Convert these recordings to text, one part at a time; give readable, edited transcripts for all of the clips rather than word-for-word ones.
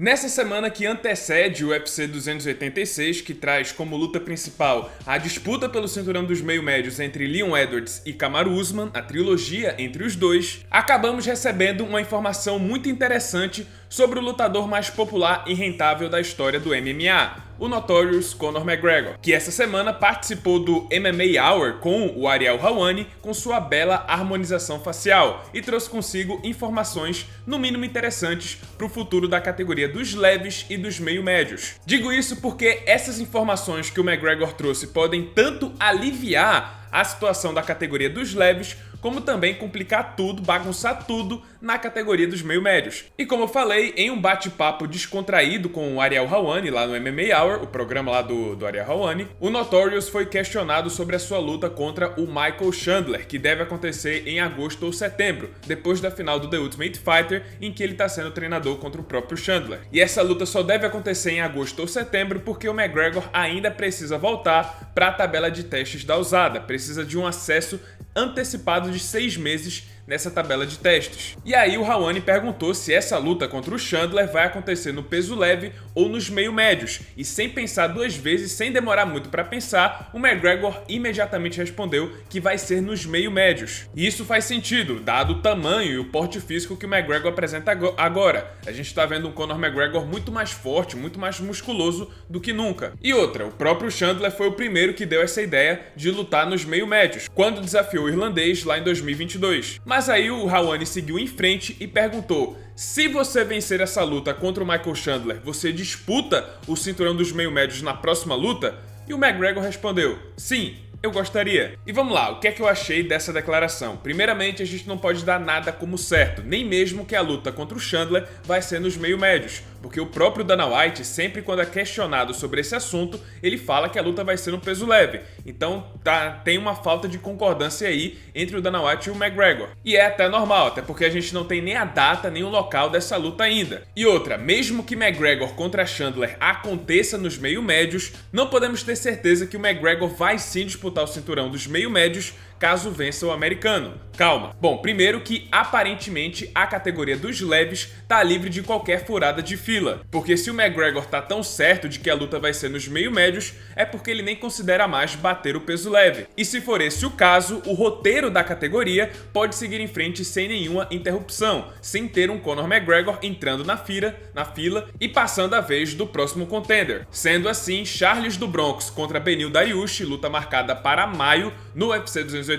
Nessa semana que antecede o UFC 286, que traz como luta principal a disputa pelo cinturão dos meio-médios entre Leon Edwards e Kamaru Usman, a trilogia entre os dois, acabamos recebendo uma informação muito interessante sobre o lutador mais popular e rentável da história do MMA, o Notorious Conor McGregor, que essa semana participou do MMA Hour com o Ariel Helwani com sua bela harmonização facial e trouxe consigo informações no mínimo interessantes para o futuro da categoria dos leves e dos meio-médios. Digo isso porque essas informações que o McGregor trouxe podem tanto aliviar a situação da categoria dos leves, como também complicar tudo, bagunçar tudo na categoria dos meio-médios. E como eu falei, em um bate-papo descontraído com o Ariel Helwani lá no MMA Hour, o programa lá do Ariel Helwani, o Notorious foi questionado sobre a sua luta contra o Michael Chandler, que deve acontecer em agosto ou setembro, depois da final do The Ultimate Fighter, em que ele está sendo treinador contra o próprio Chandler. E essa luta só deve acontecer em agosto ou setembro porque o McGregor ainda precisa voltar para a tabela de testes da USADA, precisa de um acesso antecipado de 6 meses nessa tabela de testes. E aí o Helwani perguntou se essa luta contra o Chandler vai acontecer no peso leve ou nos meio-médios, e sem pensar duas vezes, sem demorar muito para pensar, o McGregor imediatamente respondeu que vai ser nos meio-médios. E isso faz sentido, dado o tamanho e o porte físico que o McGregor apresenta agora. A gente está vendo um Conor McGregor muito mais forte, muito mais musculoso do que nunca. E outra, o próprio Chandler foi o primeiro que deu essa ideia de lutar nos meio-médios, quando desafiou o irlandês lá em 2022. Mas aí o Helwani seguiu em frente e perguntou: se você vencer essa luta contra o Michael Chandler, você disputa o cinturão dos meio-médios na próxima luta? E o McGregor respondeu: sim, eu gostaria. E vamos lá, o que é que eu achei dessa declaração? Primeiramente, a gente não pode dar nada como certo, nem mesmo que a luta contra o Chandler vai ser nos meio-médios, porque o próprio Dana White, sempre quando é questionado sobre esse assunto, ele fala que a luta vai ser no peso leve. Então tem uma falta de concordância aí entre o Dana White e o McGregor. E é até normal, até porque a gente não tem nem a data, nem o local dessa luta ainda. E outra, mesmo que McGregor contra Chandler aconteça nos meio-médios, não podemos ter certeza que o McGregor vai sim disputar o cinturão dos meio-médios caso vença o americano. Calma. Bom, primeiro que aparentemente a categoria dos leves tá livre de qualquer furada de fila, porque se o McGregor tá tão certo de que a luta vai ser nos meio-médios, é porque ele nem considera mais bater o peso leve. E se for esse o caso, o roteiro da categoria pode seguir em frente sem nenhuma interrupção, sem ter um Conor McGregor entrando na fila e passando a vez do próximo contender. Sendo assim, Charles do Bronx contra Beneil Dariush, luta marcada para maio no UFC 288,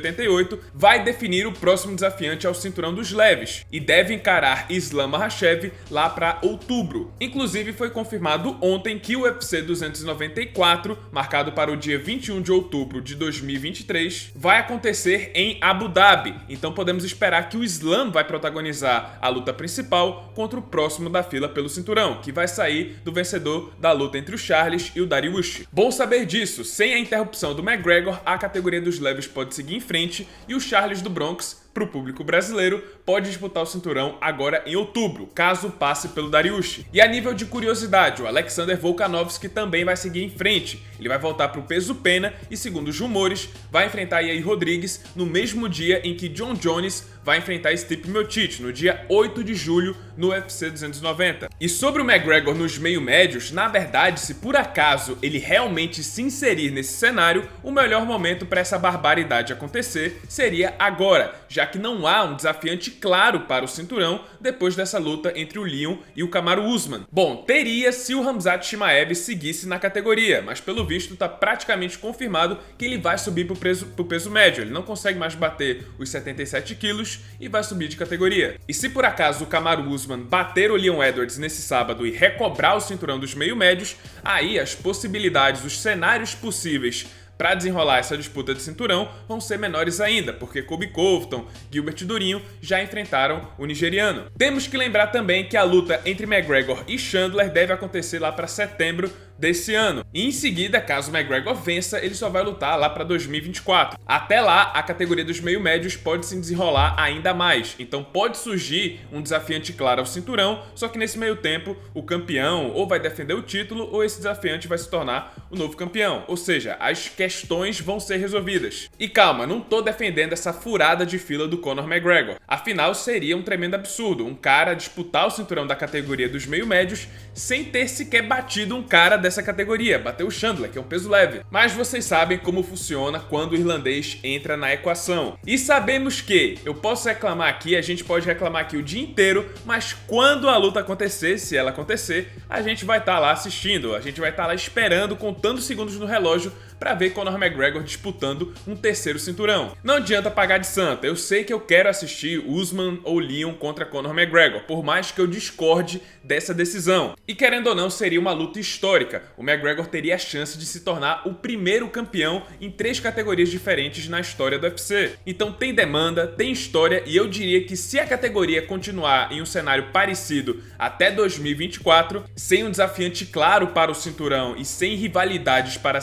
vai definir o próximo desafiante ao cinturão dos leves e deve encarar Islam Makhachev lá para outubro. Inclusive foi confirmado ontem que o UFC 294, marcado para o dia 21 de outubro de 2023, vai acontecer em Abu Dhabi. Então podemos esperar que o Islam vai protagonizar a luta principal contra o próximo da fila pelo cinturão, que vai sair do vencedor da luta entre o Charles e o Dariush. Bom saber disso, sem a interrupção do McGregor, a categoria dos leves pode seguir em frente e o Charles do Bronx, para o público brasileiro, pode disputar o cinturão agora em outubro, caso passe pelo Dariush. E a nível de curiosidade, o Alexander Volkanovski também vai seguir em frente. Ele vai voltar para o peso pena e, segundo os rumores, vai enfrentar Yair Rodrigues no mesmo dia em que John Jones vai enfrentar Stipe Miocic, no dia 8 de julho no UFC 290. E sobre o McGregor nos meio-médios, na verdade, se por acaso ele realmente se inserir nesse cenário, o melhor momento para essa barbaridade acontecer seria agora, já que não há um desafiante claro para o cinturão depois dessa luta entre o Leon e o Kamaru Usman. Bom, teria se o Khamzat Chimaev seguisse na categoria, mas pelo visto está praticamente confirmado que ele vai subir para o peso médio. Ele não consegue mais bater os 77 quilos e vai subir de categoria. E se por acaso o Kamaru Usman bater o Leon Edwards nesse sábado e recobrar o cinturão dos meio-médios, aí as possibilidades, os cenários possíveis para desenrolar essa disputa de cinturão vão ser menores ainda, porque Colby Covington, Gilbert Durinho já enfrentaram o nigeriano. Temos que lembrar também que a luta entre McGregor e Chandler deve acontecer lá para setembro desse ano. E em seguida, caso o McGregor vença, ele só vai lutar lá para 2024. Até lá, a categoria dos meio médios pode se desenrolar ainda mais. Então pode surgir um desafiante claro ao cinturão, só que nesse meio tempo, o campeão ou vai defender o título ou esse desafiante vai se tornar o novo campeão. Ou seja, as questões vão ser resolvidas. E calma, não tô defendendo essa furada de fila do Conor McGregor. Afinal, seria um tremendo absurdo um cara disputar o cinturão da categoria dos meio médios sem ter sequer batido um cara dessa categoria, bateu o Chandler, que é um peso leve. Mas vocês sabem como funciona quando o irlandês entra na equação. E sabemos que eu posso reclamar aqui, a gente pode reclamar aqui o dia inteiro, mas quando a luta acontecer, se ela acontecer, a gente vai estar lá assistindo, a gente vai estar lá esperando, contando segundos no relógio para ver Conor McGregor disputando um terceiro cinturão. Não adianta pagar de santa, eu sei que eu quero assistir Usman ou Leon contra Conor McGregor, por mais que eu discorde dessa decisão. E querendo ou não, seria uma luta histórica. O McGregor teria a chance de se tornar o primeiro campeão em 3 categorias diferentes na história do UFC. Então tem demanda, tem história e eu diria que se a categoria continuar em um cenário parecido até 2024, sem um desafiante claro para o cinturão e sem rivalidades para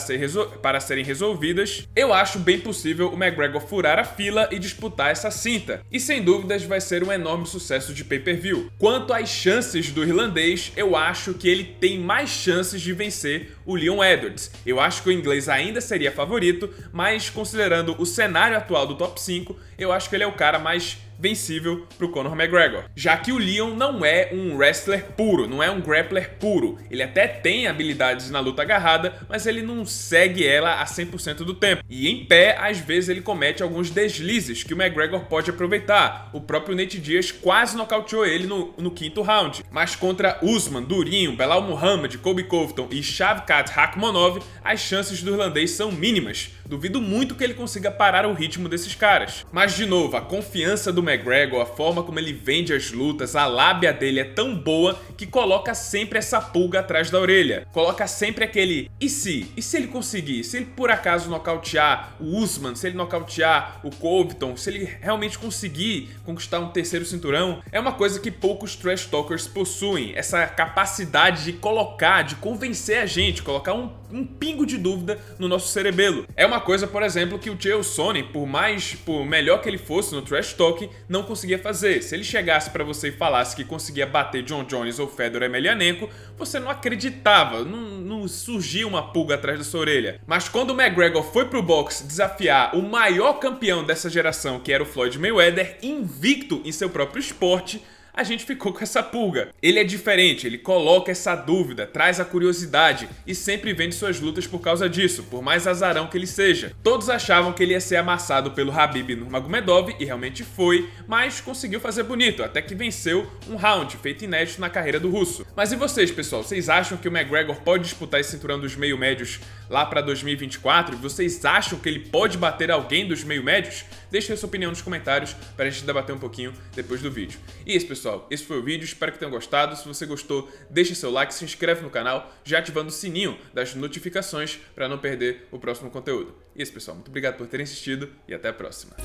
serem resolvidas, eu acho bem possível o McGregor furar a fila e disputar essa cinta. E sem dúvidas vai ser um enorme sucesso de pay-per-view. Quanto às chances do irlandês, eu acho que ele tem mais chances de vencer o Leon Edwards. Eu acho que o inglês ainda seria favorito, mas considerando o cenário atual do top 5, eu acho que ele é o cara mais vencível pro Conor McGregor. Já que o Leon não é um wrestler puro, não é um grappler puro. Ele até tem habilidades na luta agarrada, mas ele não segue ela a 100% do tempo. E em pé, às vezes ele comete alguns deslizes que o McGregor pode aproveitar. O próprio Nate Diaz quase nocauteou ele no 5º round. Mas contra Usman, Durinho, Belal Muhammad, Colby Covington e Shavkat Rakhmonov, as chances do irlandês são mínimas. Duvido muito que ele consiga parar o ritmo desses caras. Mas de novo, a confiança do McGregor, a forma como ele vende as lutas, a lábia dele é tão boa que coloca sempre essa pulga atrás da orelha. Coloca sempre aquele e se? E se ele conseguir? Se ele por acaso nocautear o Usman, se ele nocautear o Covington, se ele realmente conseguir conquistar um terceiro cinturão? É uma coisa que poucos trash talkers possuem, essa capacidade de colocar, de convencer a gente, colocar um pingo de dúvida no nosso cerebelo. É uma coisa, por exemplo, que o Chael Sonnen, por melhor que ele fosse no trash talk, não conseguia fazer. Se ele chegasse pra você e falasse que conseguia bater John Jones ou Fedor Emelianenko, você não acreditava, não surgia uma pulga atrás da sua orelha. Mas quando o McGregor foi pro boxe desafiar o maior campeão dessa geração, que era o Floyd Mayweather, invicto em seu próprio esporte, a gente ficou com essa pulga. Ele é diferente, ele coloca essa dúvida, traz a curiosidade e sempre vende suas lutas por causa disso, por mais azarão que ele seja. Todos achavam que ele ia ser amassado pelo Khabib Nurmagomedov e realmente foi, mas conseguiu fazer bonito, até que venceu um round feito inédito na carreira do russo. Mas e vocês, pessoal? Vocês acham que o McGregor pode disputar esse cinturão dos meio médios lá para 2024? Vocês acham que ele pode bater alguém dos meio médios? Deixe a sua opinião nos comentários para a gente debater um pouquinho depois do vídeo. E é isso, pessoal. Esse foi o vídeo. Espero que tenham gostado. Se você gostou, deixe seu like, se inscreve no canal, já ativando o sininho das notificações para não perder o próximo conteúdo. E é isso, pessoal. Muito obrigado por terem assistido e até a próxima.